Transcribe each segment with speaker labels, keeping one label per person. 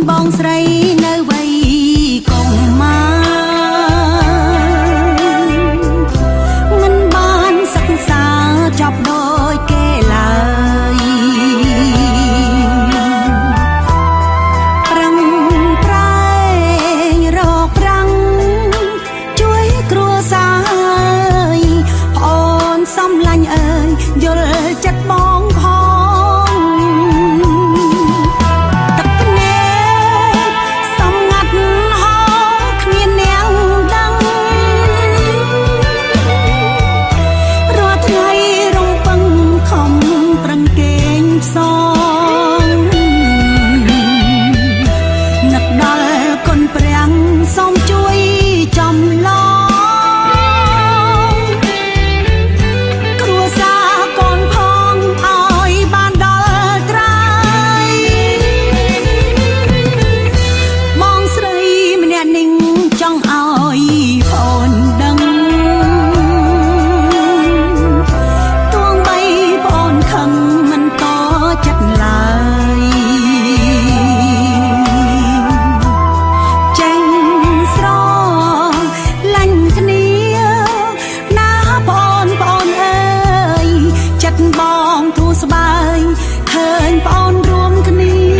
Speaker 1: បងស្រីនៅវ័យកុមារមិនបានសិក្សាចប់ដូចគេឡើយប្រឹងប្រែងរកប្រាំងជួយគ្រួសារប្អូនសំឡាញ់អើយយល់ចិត្តបងផងទឹកភ្នែកសំងាត់ហោគ្មាននាងដឹងរាល់ថ្ងៃរំពឹងខំប្រឹងកេងផ្សងនឹកដល់គុណព្រះសូមជួយចំឡងបងធូរស្បើយឃើញប្អូនរួមគ្នា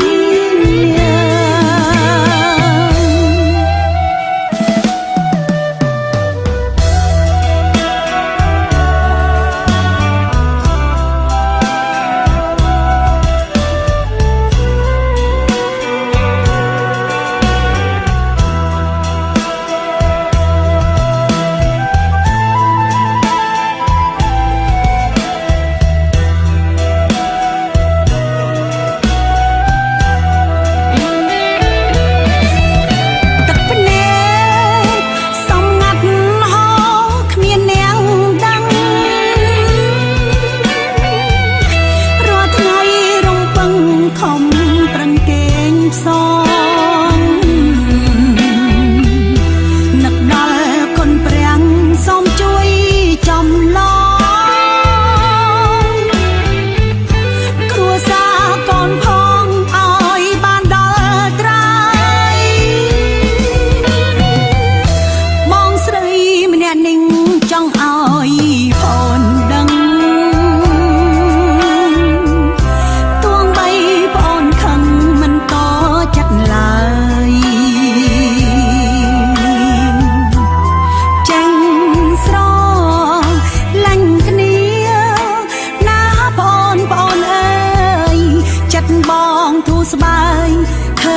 Speaker 1: បងធូរស្បើយឃើ